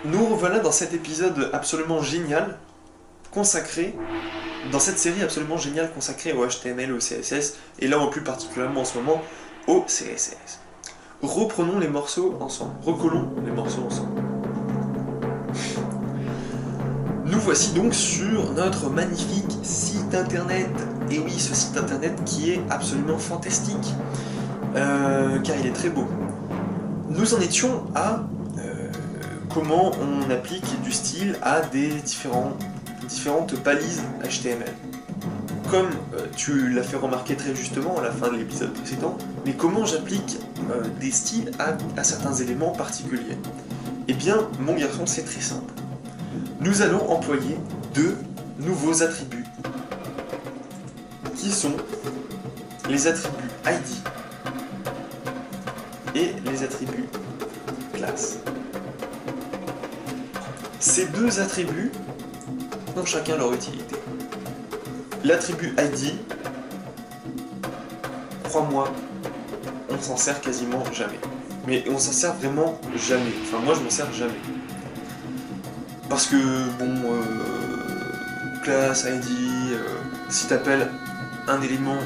Nous revoilà dans cet épisode absolument génial, consacré, dans cette série absolument géniale consacrée au HTML, au CSS, et là en plus particulièrement en ce moment, au CSS. Reprenons les morceaux ensemble, recollons les morceaux ensemble. Nous voici donc sur notre magnifique site internet. Et oui, ce site internet qui est absolument fantastique, car il est très beau. Nous en étions à comment on applique du style à des différentes balises HTML. Comme tu l'as fait remarquer très justement à la fin de l'épisode précédent, mais comment j'applique des styles à certains éléments particuliers? Eh bien, mon garçon, c'est très simple. Nous allons employer deux nouveaux attributs, qui sont les attributs ID et les attributs classe. Ces deux attributs ont chacun leur utilité. L'attribut ID, crois-moi, on s'en sert quasiment jamais. Mais on s'en sert vraiment jamais. Enfin, moi, je m'en sers jamais. Parce que, bon, classe, ID, si t'appelles un élément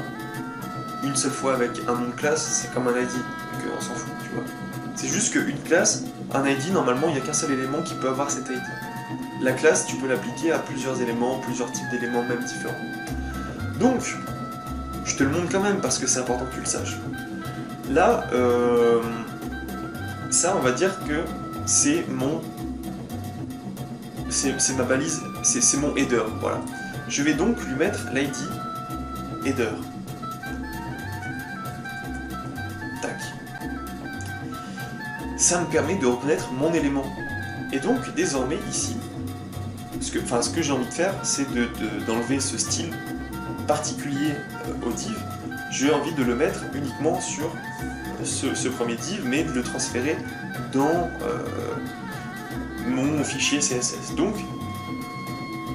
une seule fois avec un nom de classe, c'est comme un ID. Donc on s'en fout, tu vois. C'est juste qu'une classe, un ID, normalement, il n'y a qu'un seul élément qui peut avoir cet ID. La classe, tu peux l'appliquer à plusieurs éléments, plusieurs types d'éléments, même différents. Donc, je te le montre quand même parce que c'est important que tu le saches. Là, ça, on va dire que c'est ma balise, c'est mon header, voilà. Je vais donc lui mettre l'ID header. Tac. Ça me permet de reconnaître mon élément. Et donc, désormais, ici, ce que j'ai envie de faire, c'est d'enlever ce style particulier au div. J'ai envie de le mettre uniquement sur ce premier div, mais de le transférer dans mon fichier CSS. Donc,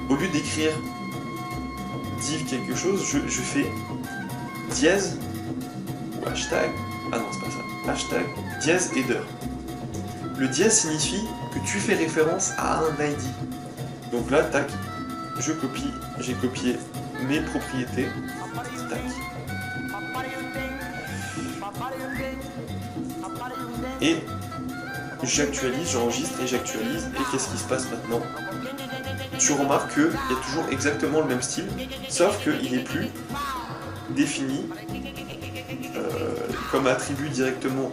au lieu d'écrire div quelque chose, je fais dièse ou hashtag, ah non c'est pas ça, hashtag dièse header. Le dièse signifie que tu fais référence à un ID. Donc là, tac, j'ai copié mes propriétés, tac. Et j'actualise, j'enregistre et j'actualise. Et qu'est-ce qui se passe maintenant? Tu remarques qu'il y a toujours exactement le même style, sauf qu'il n'est plus défini comme attribut directement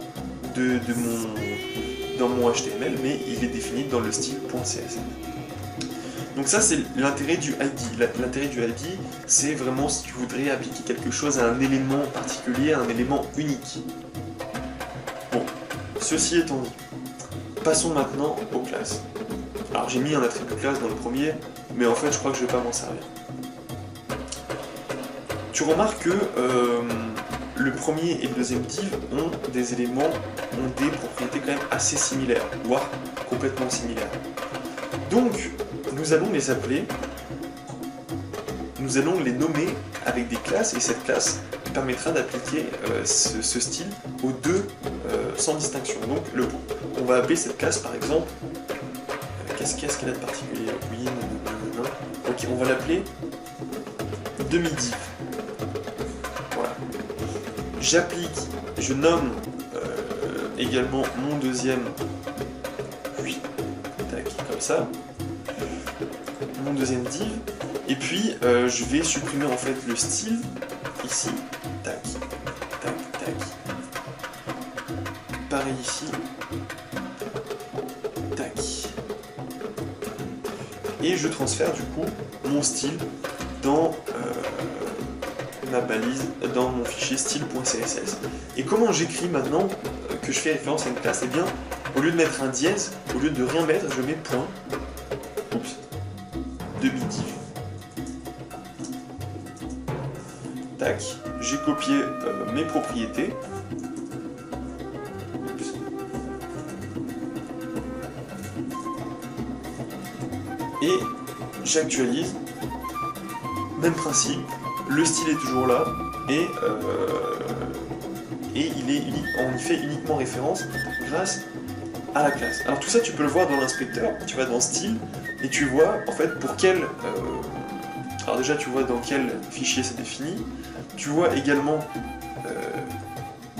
dans mon HTML, mais il est défini dans le style .csv. Donc ça, c'est l'intérêt du ID. L'intérêt du ID, c'est vraiment si tu voudrais appliquer quelque chose à un élément particulier, à un élément unique. Bon, ceci étant dit, passons maintenant aux classes. Alors j'ai mis un attribut classe dans le premier, mais en fait je crois que je ne vais pas m'en servir. Tu remarques que le premier et le deuxième div ont des éléments, ont des propriétés quand même assez similaires, voire complètement similaires. Donc nous allons les appeler, nous allons les nommer avec des classes, et cette classe permettra d'appliquer ce style aux deux sans distinction. Donc on va appeler cette classe par exemple, qu'est-ce qu'elle a de particulier? Oui, non. Ok, on va l'appeler demi-div. Voilà. J'applique, je nomme également mon deuxième, oui, tac, comme ça, mon deuxième div, et puis je vais supprimer en fait le style, ici, tac, tac, tac, pareil ici, tac, et je transfère du coup mon style dans ma balise, dans mon fichier style.css. Et comment j'écris maintenant que je fais référence à une classe? Eh bien, au lieu de mettre un dièse, au lieu de rien mettre, je mets point, oups, demi-div. Tac, j'ai copié mes propriétés. Oups. Et j'actualise, même principe, le style est toujours là, et on y fait uniquement référence grâce à la classe. Alors tout ça tu peux le voir dans l'inspecteur, tu vas dans style et tu vois en fait pour quel... alors déjà tu vois dans quel fichier c'est défini, tu vois également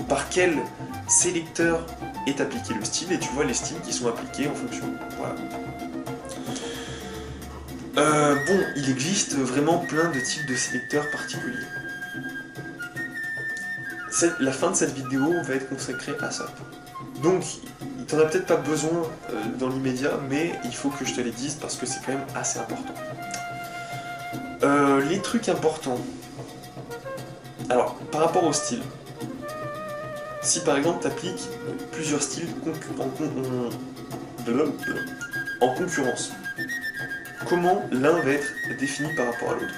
par quel sélecteur est appliqué le style et tu vois les styles qui sont appliqués en fonction. Voilà. Bon, il existe vraiment plein de types de sélecteurs particuliers. La fin de cette vidéo va être consacrée à ça. Donc, t'en as peut-être pas besoin dans l'immédiat, mais il faut que je te les dise parce que c'est quand même assez important. Les trucs importants. Alors, par rapport au style. Si par exemple tu appliques plusieurs styles en concurrence, comment l'un va être défini par rapport à l'autre?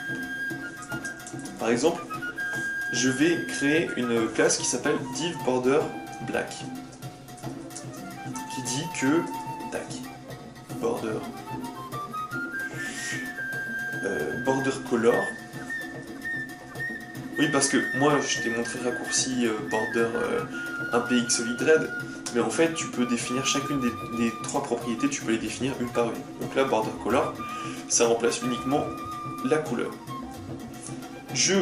Par exemple, je vais créer une classe qui s'appelle div_border_black, qui dit que tac, border color. Oui, parce que moi je t'ai montré raccourci border impx solid red, mais en fait tu peux définir chacune des trois propriétés, tu peux les définir une par une. Donc là, border color, ça remplace uniquement la couleur. Je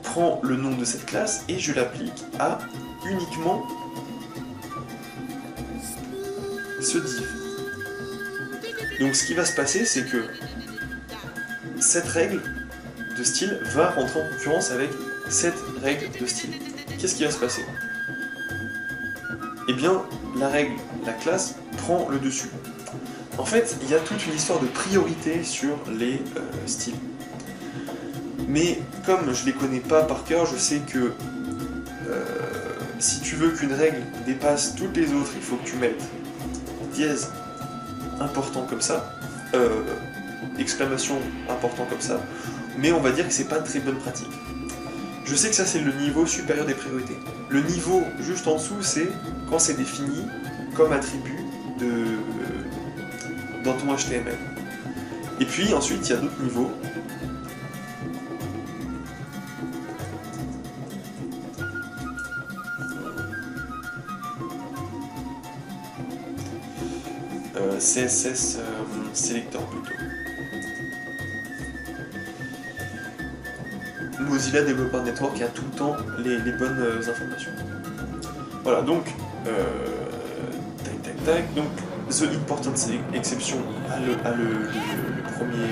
prends le nom de cette classe et je l'applique à uniquement ce div. Donc ce qui va se passer, c'est que cette règle de style va rentrer en concurrence avec cette règle de style. Qu'est-ce qui va se passer? Eh bien, la classe prend le dessus. En fait, il y a toute une histoire de priorité sur les styles. Mais comme je les connais pas par cœur, je sais que si tu veux qu'une règle dépasse toutes les autres, il faut que tu mettes dièse important comme ça, exclamation important comme ça, mais on va dire que c'est pas très bonne pratique. Je sais que ça c'est le niveau supérieur des priorités. Le niveau juste en dessous, c'est quand c'est défini comme attribut dans ton HTML. Et puis ensuite, il y a d'autres niveaux. CSS Selector plutôt. Mozilla Developer Network a tout le temps les bonnes informations. Voilà, donc tac. Donc the important exception a le premier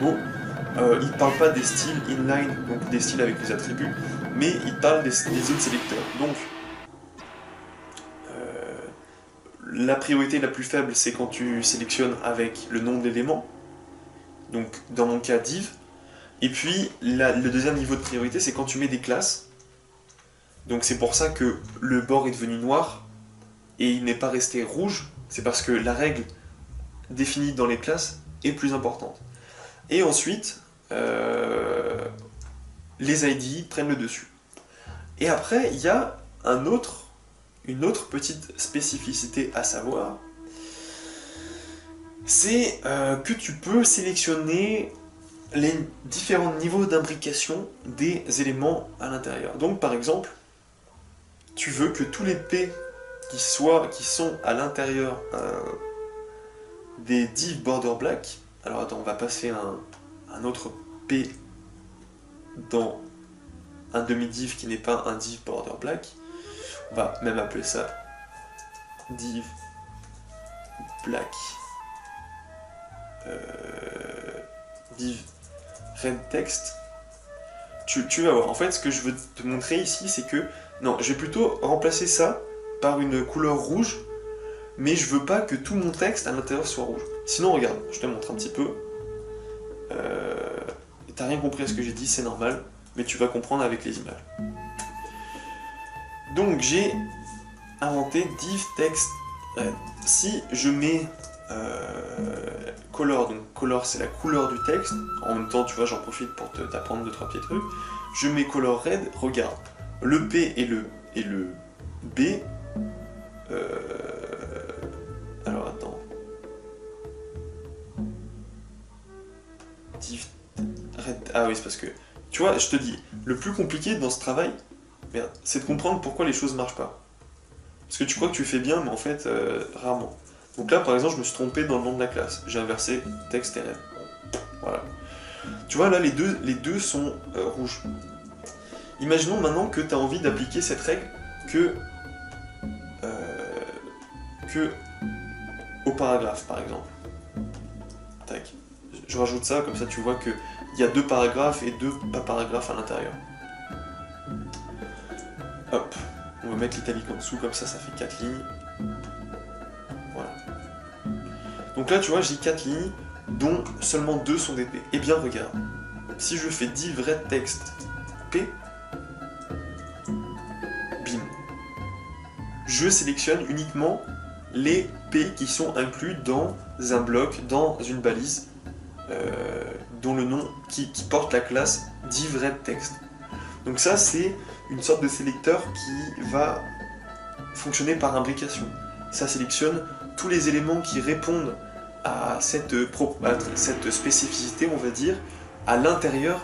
mot. Il ne parle pas des styles inline, donc des styles avec les attributs, mais il parle des autres sélecteurs. Donc la priorité la plus faible, c'est quand tu sélectionnes avec le nombre d'éléments, donc dans mon cas div. Et puis le deuxième niveau de priorité, c'est quand tu mets des classes. Donc c'est pour ça que le bord est devenu noir et il n'est pas resté rouge. C'est parce que la règle définie dans les classes est plus importante. Et ensuite, les IDE prennent le dessus. Et après, il y a une autre petite spécificité à savoir, c'est que tu peux sélectionner les différents niveaux d'imbrication des éléments à l'intérieur. Donc par exemple, tu veux que tous les P qui sont à l'intérieur des div border black, alors attends, on va passer un autre P dans un demi-div qui n'est pas un div border black. On va même appeler ça div black div red text. Tu vas voir, en fait ce que je veux te montrer ici, c'est que non, je vais plutôt remplacer ça par une couleur rouge, mais je veux pas que tout mon texte à l'intérieur soit rouge. Sinon regarde, je te montre un petit peu. T'as rien compris à ce que j'ai dit, c'est normal, mais tu vas comprendre avec les images. Donc j'ai inventé div text red. Si je mets color, donc color c'est la couleur du texte, en même temps tu vois j'en profite pour t'apprendre 2-3 petits trucs, je mets color red, regarde, le P et le B, alors attends, div red, ah oui c'est parce que, tu vois je te dis, le plus compliqué dans ce travail, c'est de comprendre pourquoi les choses marchent pas. Parce que tu crois que tu fais bien, mais en fait, rarement. Donc là, par exemple, je me suis trompé dans le nom de la classe. J'ai inversé texte ref. Voilà. Tu vois, là, les deux sont rouges. Imaginons maintenant que tu as envie d'appliquer cette règle que au paragraphe, par exemple. Tac. Je rajoute ça, comme ça tu vois qu'il y a 2 paragraphes et 2 pas paragraphes à l'intérieur. Hop. On va mettre l'italique en dessous, comme ça fait 4 lignes. Voilà. Donc là, tu vois, j'ai 4 lignes, dont seulement 2 sont des P. Eh bien, regarde. Si je fais div red text P, bim. Je sélectionne uniquement les P qui sont inclus dans un bloc, dans une balise, dont le nom qui porte la classe div red text. Donc ça, c'est une sorte de sélecteur qui va fonctionner par imbrication. Ça sélectionne tous les éléments qui répondent à cette spécificité, on va dire, à l'intérieur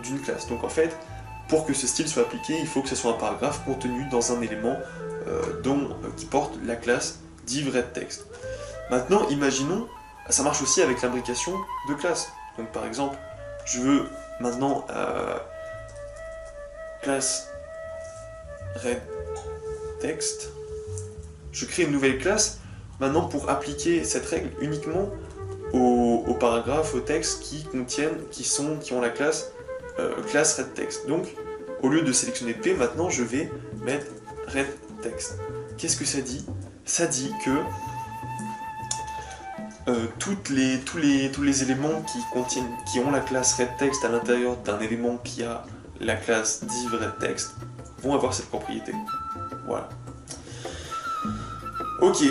d'une classe. Donc en fait, pour que ce style soit appliqué, il faut que ce soit un paragraphe contenu dans un élément qui porte la classe div_readText. Maintenant, imaginons, ça marche aussi avec l'imbrication de classe. Donc par exemple, je veux maintenant classe readText. Je crée une nouvelle classe maintenant pour appliquer cette règle uniquement aux paragraphes, aux textes qui ont la classe readText. Donc, au lieu de sélectionner P, maintenant je vais mettre readText. Qu'est-ce que ça dit? Ça dit que tous les éléments qui ont la classe readText à l'intérieur d'un élément qui a la classe div_readText vont avoir cette propriété. Voilà. Ok.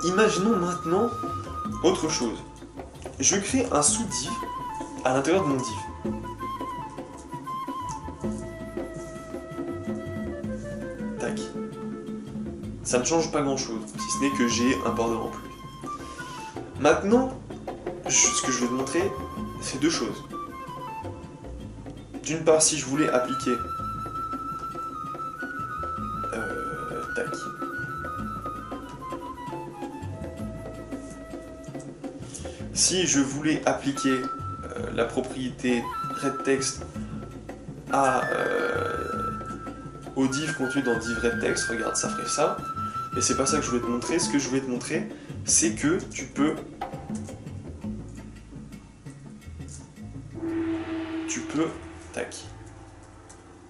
Imaginons maintenant autre chose. Je crée un sous-div à l'intérieur de mon div. Tac. Ça ne change pas grand-chose, si ce n'est que j'ai un border en plus. Maintenant, ce que je vais te montrer, c'est deux choses. D'une part, si je voulais appliquer... tac. Si je voulais appliquer la propriété readText au div contenu dans div_readText, regarde, ça ferait ça. Et c'est pas ça que je voulais te montrer. Ce que je voulais te montrer, c'est que tu peux tac,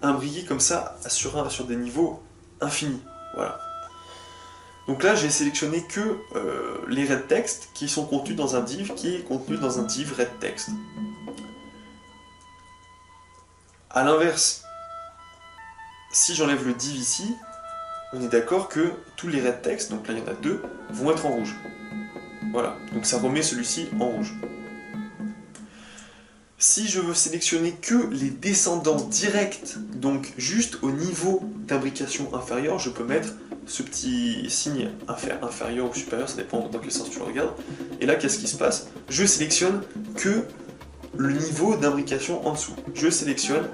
imbriquer comme ça sur des niveaux infinis. Voilà. Donc là, j'ai sélectionné que les readText qui sont contenus dans un div qui est contenu dans un div readText. A l'inverse, si j'enlève le div ici, on est d'accord que tous les readText, donc là il y en a deux, vont être en rouge. Voilà, donc ça remet celui-ci en rouge. Si je veux sélectionner que les descendants directs, donc juste au niveau d'imbrication inférieur, je peux mettre ce petit signe inférieur ou supérieur, ça dépend dans quel sens tu le regardes. Et là, qu'est-ce qui se passe? Je sélectionne que le niveau d'imbrication en dessous. Je sélectionne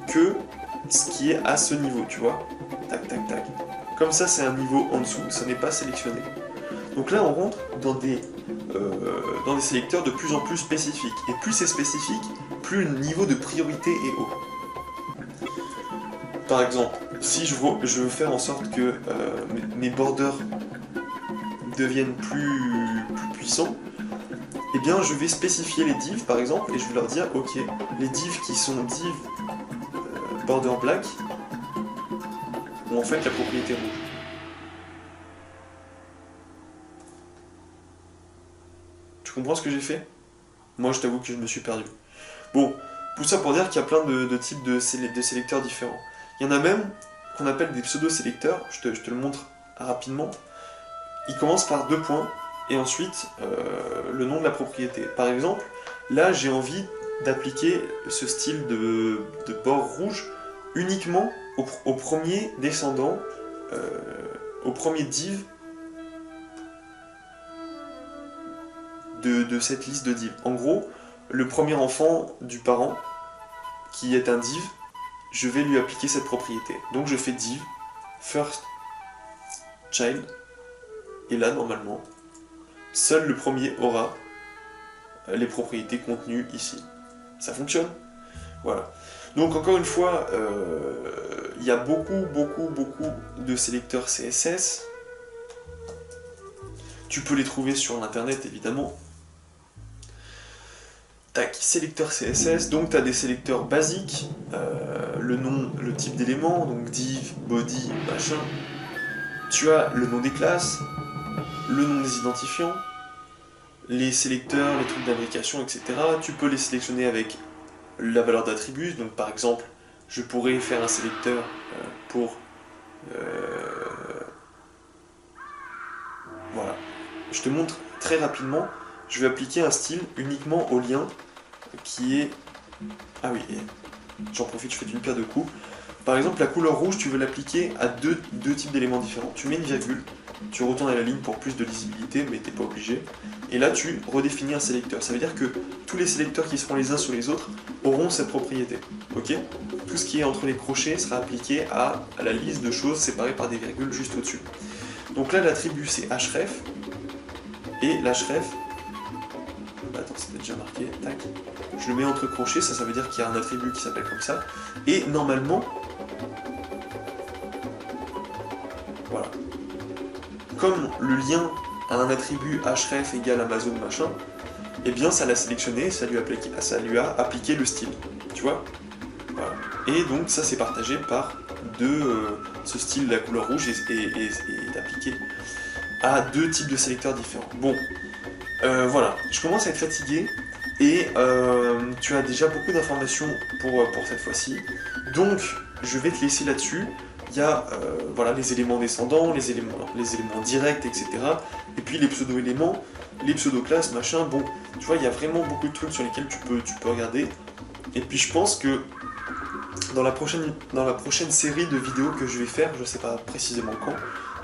que ce qui est à ce niveau, tu vois. Tac, tac, tac. Comme ça, c'est un niveau en dessous, ça n'est pas sélectionné. Donc là, on rentre dans des sélecteurs de plus en plus spécifiques. Et plus c'est spécifique, plus le niveau de priorité est haut. Par exemple, si je veux faire en sorte que mes borders deviennent plus puissants, eh bien je vais spécifier les divs par exemple, et je vais leur dire, ok, les divs qui sont div border black ont en fait la propriété rouge. Tu comprends ce que j'ai fait? Moi je t'avoue que je me suis perdu. Bon, tout ça pour dire qu'il y a plein de types de sélecteurs différents. Il y en a même qu'on appelle des pseudo-sélecteurs, je te le montre rapidement. Ils commencent par 2 points, et ensuite le nom de la propriété. Par exemple, là j'ai envie d'appliquer ce style de bord rouge uniquement au premier descendant, au premier div de cette liste de div. En gros, le premier enfant du parent, qui est un div, je vais lui appliquer cette propriété. Donc je fais div first child, et là normalement, seul le premier aura les propriétés contenues ici. Ça fonctionne? Voilà. Donc encore une fois, il y a beaucoup de sélecteurs CSS. Tu peux les trouver sur l'internet évidemment. Tac, sélecteur CSS, donc tu as des sélecteurs basiques, le nom, le type d'élément, donc div, body, machin. Tu as le nom des classes, le nom des identifiants, les sélecteurs, les trucs d'imbrication, etc. Tu peux les sélectionner avec la valeur d'attribut, donc par exemple, je pourrais faire un sélecteur pour... voilà. Je te montre très rapidement, je vais appliquer un style uniquement au lien qui est... Ah oui, j'en profite, je fais d'une pierre deux coups. Par exemple, la couleur rouge, tu veux l'appliquer à deux types d'éléments différents. Tu mets une virgule, tu retournes à la ligne pour plus de lisibilité, mais t'es pas obligé. Et là, tu redéfinis un sélecteur. Ça veut dire que tous les sélecteurs qui seront les uns sur les autres auront cette propriété. Ok? Tout ce qui est entre les crochets sera appliqué à la liste de choses séparées par des virgules juste au-dessus. Donc là, l'attribut, c'est href. Et l'href... Attends, c'était déjà marqué. Tac. Je le mets entre crochets, ça veut dire qu'il y a un attribut qui s'appelle comme ça. Et normalement... Voilà. Comme le lien a un attribut href égale Amazon machin, eh bien ça l'a sélectionné, ça lui a appliqué le style. Tu vois? Voilà. Et donc ça c'est partagé par ce style de la couleur rouge est appliqué à deux types de sélecteurs différents. Bon, voilà, je commence à être fatigué et tu as déjà beaucoup d'informations pour cette fois-ci. Donc je vais te laisser là-dessus. Il y a voilà, les éléments descendants, les éléments directs, etc. Et puis les pseudo-éléments, les pseudo-classes, machin. Bon, tu vois, il y a vraiment beaucoup de trucs sur lesquels tu peux regarder. Et puis je pense que dans la prochaine série de vidéos que je vais faire, je ne sais pas précisément quand,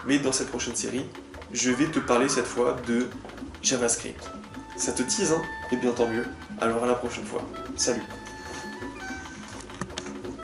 mais dans cette prochaine série, je vais te parler cette fois de JavaScript. Ça te tease, hein? Eh bien tant mieux. Alors à la prochaine fois. Salut!